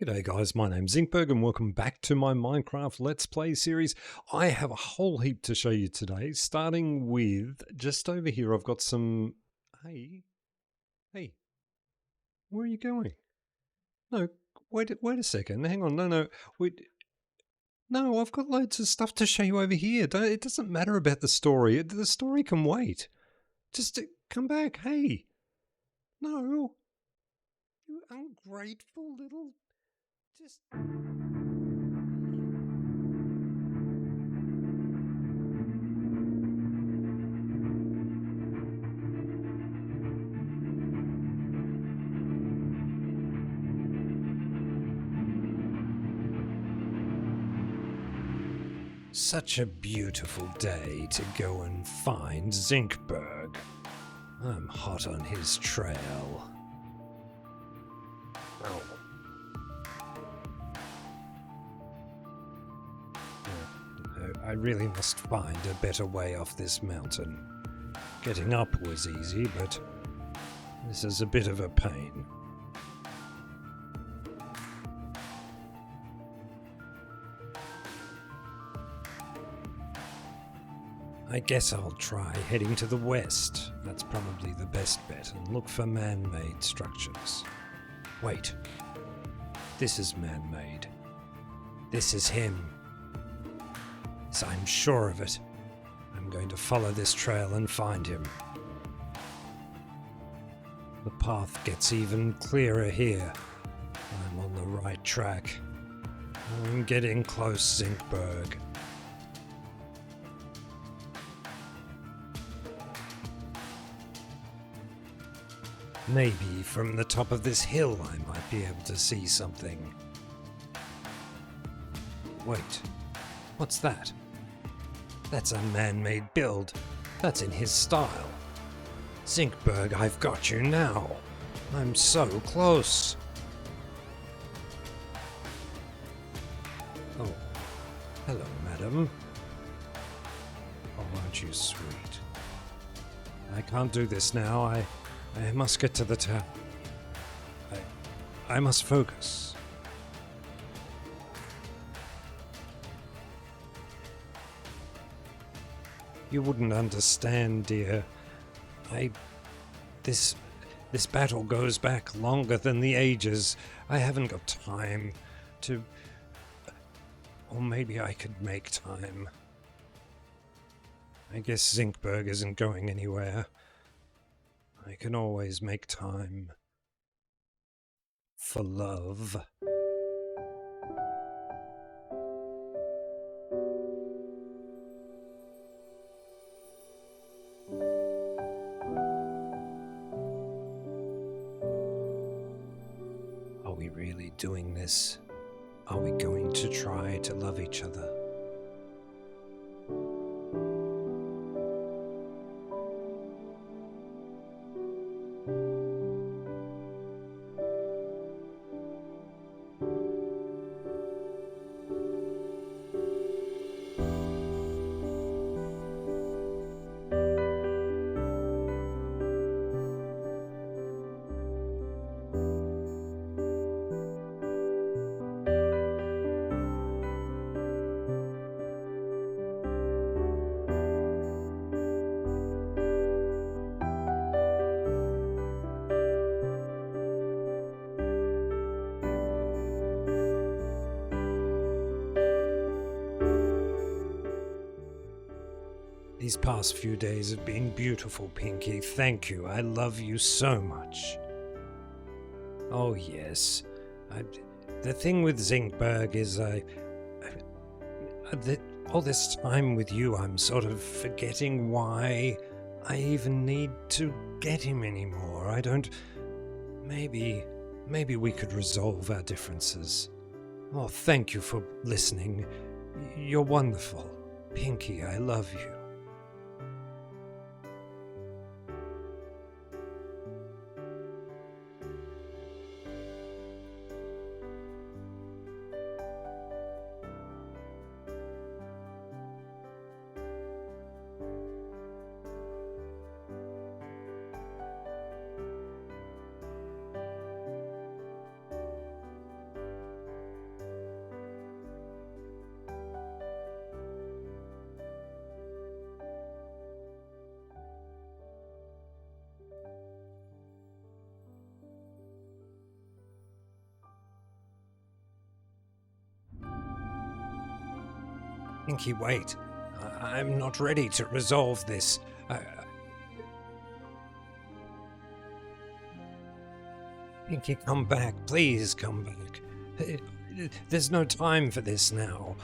G'day guys, my name's Eggberg and welcome back to my Minecraft Let's Play series. I have a whole heap to show you today, starting with, just over here I've got some... Hey, where are you going? No, wait a second, hang on, no, I've got loads of stuff to show you over here. It doesn't matter about the story, the story can wait. Just come back, hey. No, you ungrateful little... Just... Such a beautiful day to go and find Zincberg. I'm hot on his trail. Oh. I really must find a better way off this mountain. Getting up was easy, but this is a bit of a pain. I guess I'll try heading to the west. That's probably the best bet, and look for man-made structures. Wait. This is man-made. This is him. Yes, I'm sure of it. I'm going to follow this trail and find him. The path gets even clearer here. I'm on the right track. I'm getting close, Zincberg. Maybe from the top of this hill I might be able to see something. Wait, what's that? That's a man-made build. That's in his style. Zincberg, I've got you now. I'm so close. Oh, hello, madam. Oh, aren't you sweet? I can't do this now. I must get to the town. I must focus. You wouldn't understand, dear. This battle goes back longer than the ages. I haven't got time to... Or maybe I could make time. I guess Zincberg isn't going anywhere. I can always make time for love. Are we really doing this? Are we going to try to love each other? These past few days have been beautiful, Pinky. Thank you. I love you so much. Oh, yes. The thing with Zincberg is all this time with you, I'm sort of forgetting why I even need to get him anymore. I don't... Maybe we could resolve our differences. Oh, thank you for listening. You're wonderful. Pinky, I love you. Pinky, wait. I'm not ready to resolve this. Pinky, come back. Please come back. There's no time for this now.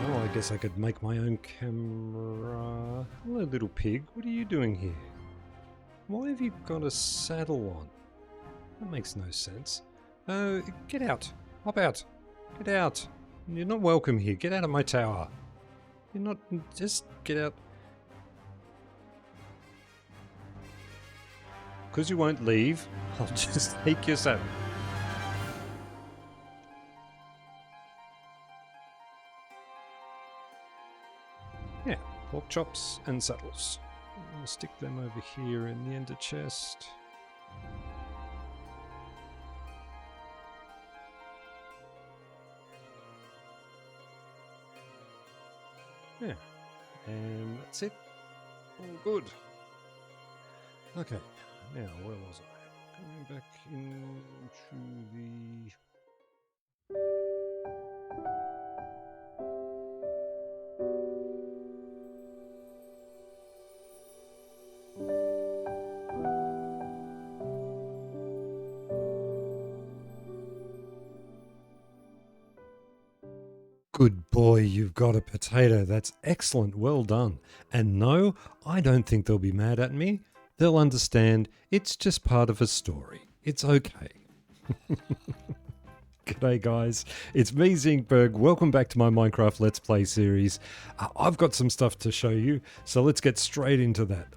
Well, I guess I could make my own camera. Hello, little pig. What are you doing here? Why have you got a saddle on? That makes no sense. Get out. Hop out. Get out. You're not welcome here. Get out of my tower. You're not... Just get out. Because you won't leave, I'll just take your saddle. Yeah, pork chops and saddles. I'll stick them over here in the ender chest. Yeah, and that's it. All good. Okay, now where was I? Going back into the... Good boy, you've got a potato. That's excellent. Well done. And no, I don't think they'll be mad at me. They'll understand it's just part of a story. It's okay. G'day guys, it's me Zinkberg. Welcome back to my Minecraft Let's Play series. I've got some stuff to show you, so let's get straight into that.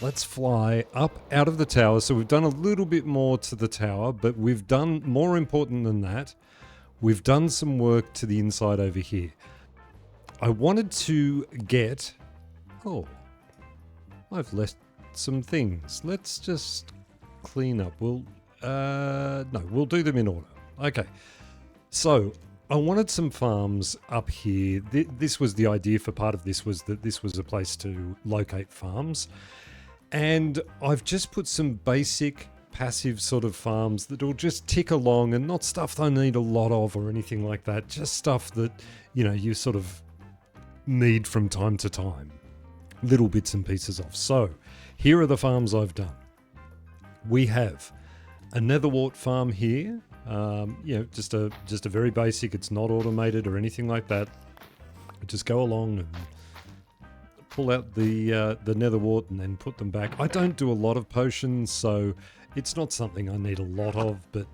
Let's fly up out of the tower. So we've done a little bit more to the tower, but we've done more important than that. We've done some work to the inside over here. I wanted to get... Oh, I've left some things. Let's just clean up. We'll do them in order. Okay, so I wanted some farms up here. This was the idea for part of this, was that this was a place to locate farms. And I've just put some basic passive sort of farms that'll just tick along, and not stuff I need a lot of or anything like that. Just stuff that, you know, you sort of need from time to time. Little bits and pieces of. So here are the farms I've done. We have a netherwort farm here. You know, just a very basic. It's not automated or anything like that. Just go along and pull out the netherwort and then put them back. I don't do a lot of potions, so it's not something I need a lot of. But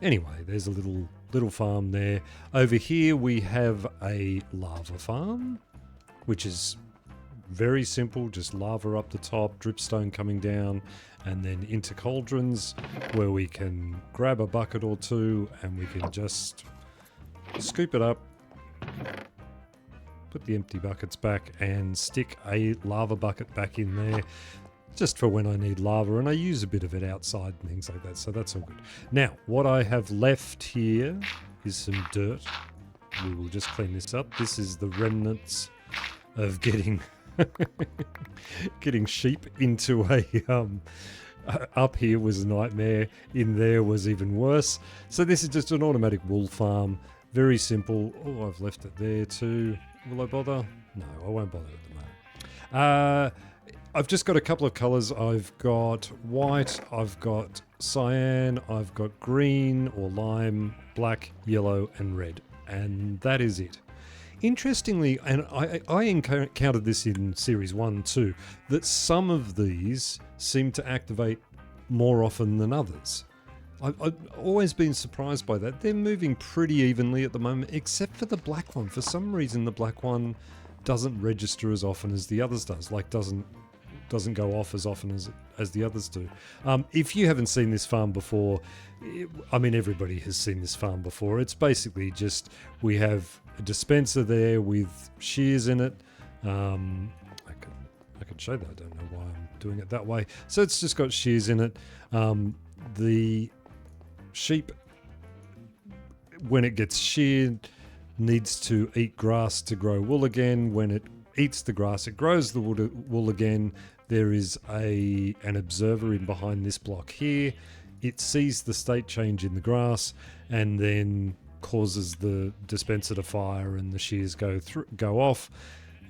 anyway, there's a little farm there. Over here we have a lava farm, which is very simple. Just lava up the top, dripstone coming down, and then into cauldrons where we can grab a bucket or two and we can just scoop it up, put the empty buckets back and stick a lava bucket back in there just for when I need lava, and I use a bit of it outside and things like that, so that's all good. Now, what I have left here is some dirt. We will just clean this up. This is the remnants of getting getting sheep into a up here was a nightmare, in there was even worse. So this is just an automatic wool farm, very simple. Oh, I've left it there too. Will I bother? No, I won't bother at the moment. I've just got a couple of colours. I've got white, I've got cyan, I've got green or lime, black, yellow and red, and that is it. Interestingly, and I encountered this in Series 1 too, that some of these seem to activate more often than others. I've always been surprised by that. They're moving pretty evenly at the moment, except for the black one. For some reason, the black one doesn't register as often as the others does, like doesn't go off as often as the others do. If you haven't seen this farm before, I mean, everybody has seen this farm before. It's basically just, we have a dispenser there with shears in it. I can show that. I don't know why I'm doing it that way. So it's just got shears in it. The sheep, when it gets sheared, needs to eat grass to grow wool again. When it eats the grass, it grows the wool again. There is an observer in behind this block here. It sees the state change in the grass and then causes the dispenser to fire and the shears go off.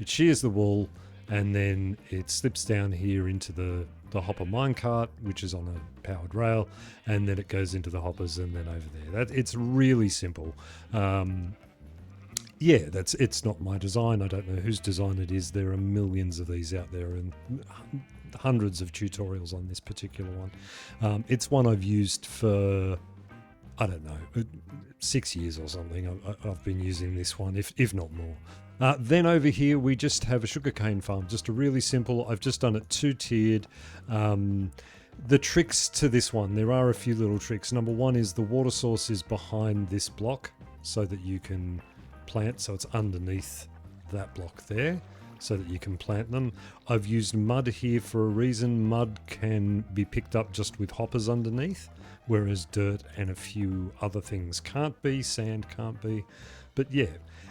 It shears the wool and then it slips down here into the hopper minecart, which is on a powered rail, and then it goes into the hoppers and then over there. It's really simple. Yeah, it's not my design. I don't know whose design it is. There are millions of these out there and hundreds of tutorials on this particular one. It's one I've used for, I don't know, 6 years or something. I've been using this one, if not more. Then over here we just have a sugarcane farm, just a really simple. I've just done it 2-tiered. The tricks to this one, there are a few little tricks. Number one is the water source is behind this block so that you can plant, so it's underneath that block there so that you can plant them. I've used mud here for a reason. Mud can be picked up just with hoppers underneath, whereas dirt and a few other things can't be. Sand can't be. But yeah,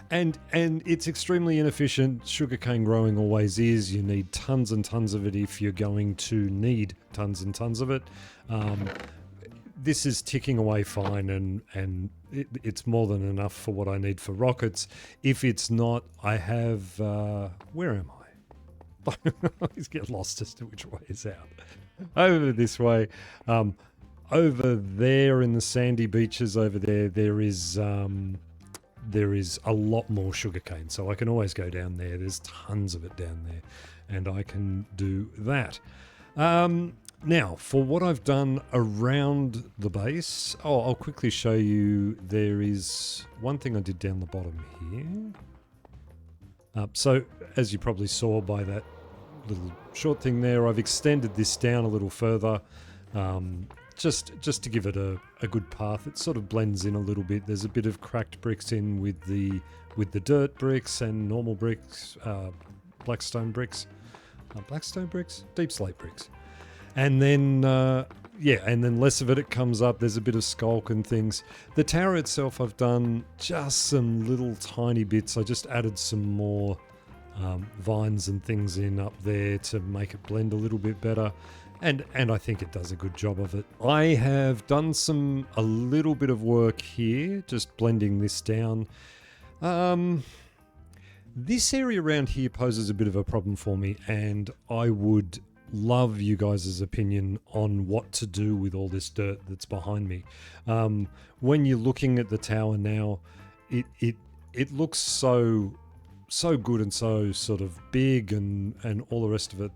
and it's extremely inefficient. Sugarcane growing always is. You need tons and tons of it if you're going to need tons and tons of it. This is ticking away fine, and it's more than enough for what I need for rockets. If it's not, I have... where am I? I always get lost as to which way is out. Over this way. Over there in the sandy beaches over there, there is a lot more sugarcane. So I can always go down there. There's tons of it down there. And I can do that. Now, for what I've done around the base, I'll quickly show you. There is one thing I did down the bottom here. So, as you probably saw by that little short thing there, I've extended this down a little further, just to give it a good path. It sort of blends in a little bit. There's a bit of cracked bricks in with the dirt bricks and normal bricks, blackstone bricks, deep slate bricks. And then, and then less of it comes up. There's a bit of skulk and things. The tower itself, I've done just some little tiny bits. I just added some more vines and things in up there to make it blend a little bit better. And I think it does a good job of it. I have done a little bit of work here, just blending this down. This area around here poses a bit of a problem for me, and I would love you guys' opinion on what to do with all this dirt that's behind me. When you're looking at the tower now, it looks so good and so sort of big and all the rest of it.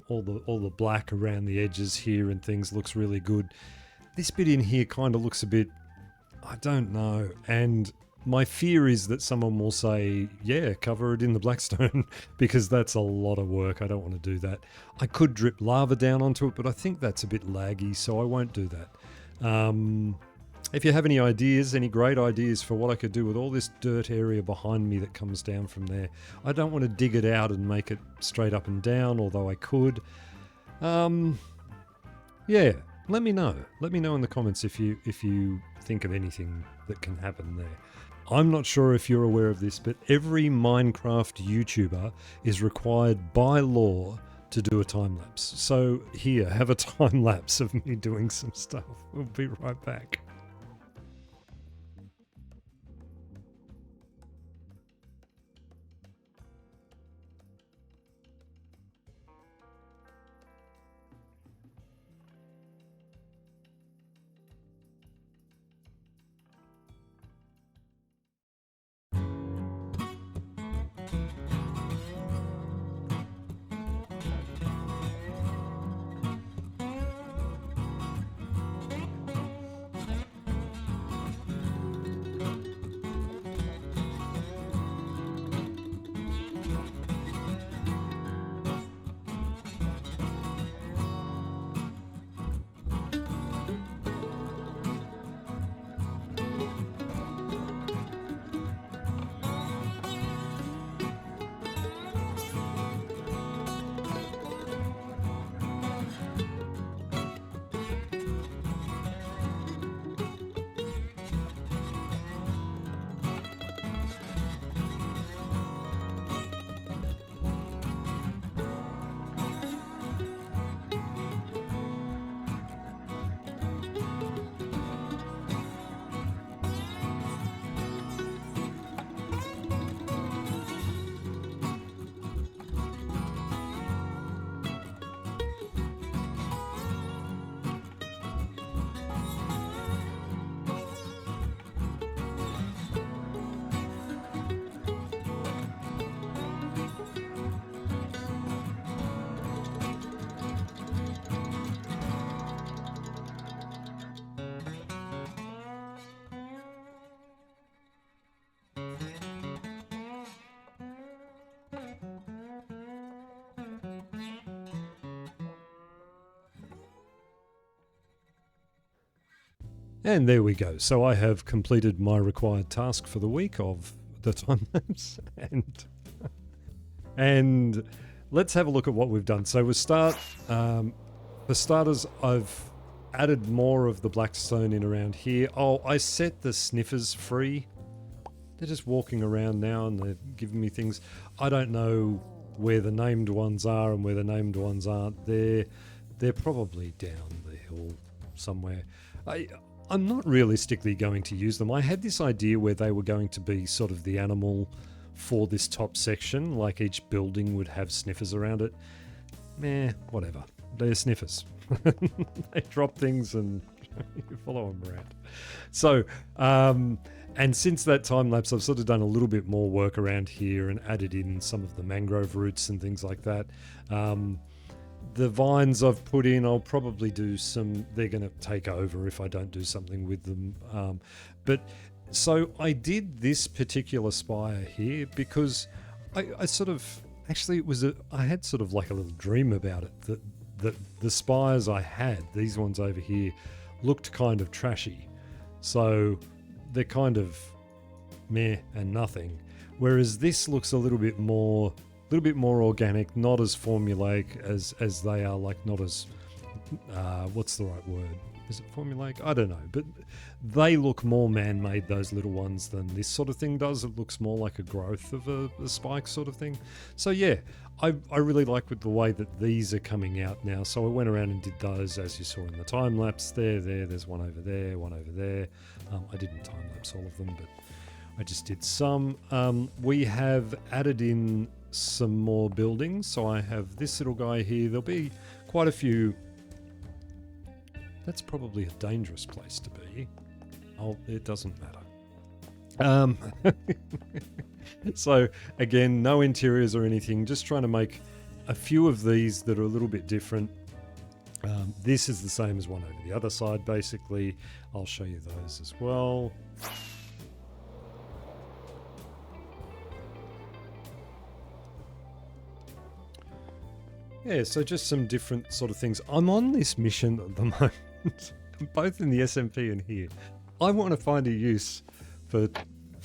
All the black around the edges here and things looks really good. This bit in here kind of looks a bit, I don't know, and my fear is that someone will say, yeah, cover it in the blackstone, because that's a lot of work. I don't want to do that. I could drip lava down onto it, but I think that's a bit laggy, so I won't do that. If you have any ideas, any great ideas for what I could do with all this dirt area behind me that comes down from there, I don't want to dig it out and make it straight up and down, although I could. Yeah, let me know. Let me know in the comments if you think of anything that can happen there. I'm not sure if you're aware of this, but every Minecraft YouTuber is required by law to do a time lapse. So here, have a time lapse of me doing some stuff. We'll be right back. And there we go. So I have completed my required task for the week of the time lapse, and let's have a look at what we've done. So we start. For starters, I've added more of the blackstone in around here. Oh, I set the sniffers free. They're just walking around now and they're giving me things. I don't know where the named ones are and where the named ones aren't. They're probably down the hill somewhere. I'm not realistically going to use them. I had this idea where they were going to be sort of the animal for this top section, like each building would have sniffers around it. Meh, whatever. They're sniffers. They drop things and you follow them around. So, and since that time lapse, I've sort of done a little bit more work around here and added in some of the mangrove roots and things like that. The vines I've put in, I'll probably do some, they're going to take over if I don't do something with them. But so I did this particular spire here because I sort of, actually I had sort of like a little dream about it, that the spires I had, these ones over here, looked kind of trashy. So they're kind of meh and nothing. Whereas this looks a little bit more organic, not as formulaic as they are, like not as, what's the right word? Is it formulaic? I don't know. But they look more man-made, those little ones, than this sort of thing does. It looks more like a growth of a spike sort of thing. So yeah, I really like with the way that these are coming out now. So I went around and did those, as you saw in the time lapse. There's one over there, one over there. I didn't time lapse all of them, but I just did some. We have added in some more buildings. So I have this little guy here. There'll be quite a few. That's probably a dangerous place to be. Oh, it doesn't matter. So again, no interiors or anything, just trying to make a few of these that are a little bit different. This is the same as one over the other side, basically. I'll show you those as well. Yeah, so just some different sort of things. I'm on this mission at the moment, both in the SMP and here. I want to find a use for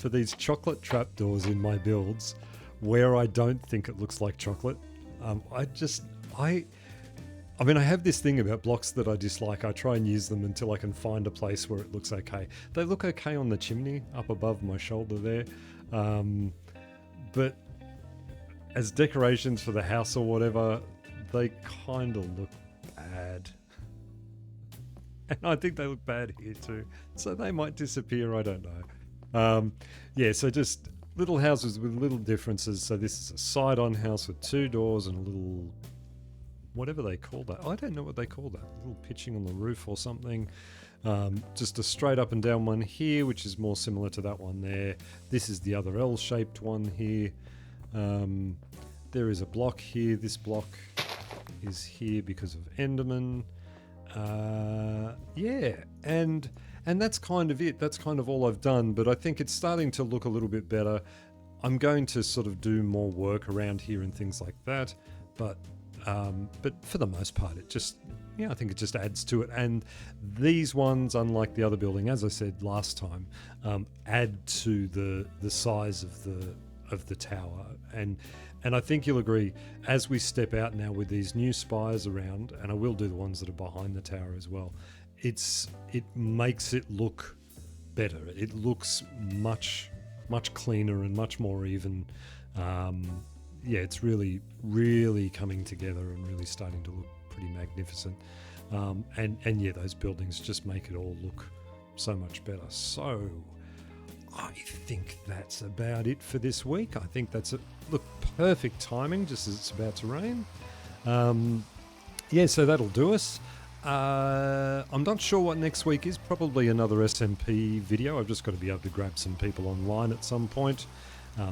these chocolate trapdoors in my builds where I don't think it looks like chocolate. I have this thing about blocks that I dislike. I try and use them until I can find a place where it looks okay. They look okay on the chimney up above my shoulder there. But as decorations for the house or whatever, they kind of look bad. And I think they look bad here too. So they might disappear, I don't know. Yeah, so just little houses with little differences. So this is a side-on house with 2 doors and a little, whatever they call that. I don't know what they call that. A little pitching on the roof or something. Just a straight up and down one here, which is more similar to that one there. This is the other L-shaped one here. There is a block here. This block is here because of Enderman. Yeah, and that's kind of it. That's kind of all I've done, but I think it's starting to look a little bit better. I'm going to sort of do more work around here and things like that, but for the most part, it just, yeah, I think it just adds to it. And these ones, unlike the other building, as I said last time, add to the size of the tower. And I think you'll agree, as we step out now with these new spires around, and I will do the ones that are behind the tower as well, it makes it look better. It looks much cleaner and much more even. Yeah, it's really, really coming together and really starting to look pretty magnificent. And yeah, those buildings just make it all look so much better. So I think that's about it for this week. I think that's perfect timing, just as it's about to rain. Yeah, so that'll do us. I'm not sure what next week is. Probably another SMP video. I've just got to be able to grab some people online at some point.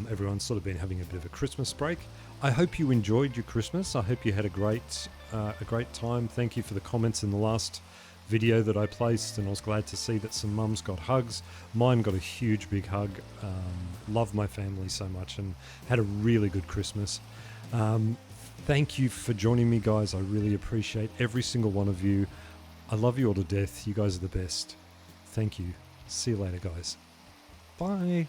Everyone's sort of been having a bit of a Christmas break. I hope you enjoyed your Christmas. I hope you had a great time. Thank you for the comments in the last video that I placed, and I was glad to see that some mums got hugs. Mine got a huge big hug. Love my family so much and had a really good Christmas. Thank you for joining me, guys. I really appreciate every single one of you. I love you all to death. You guys are the best. Thank Thank you. See you later, guys. Bye.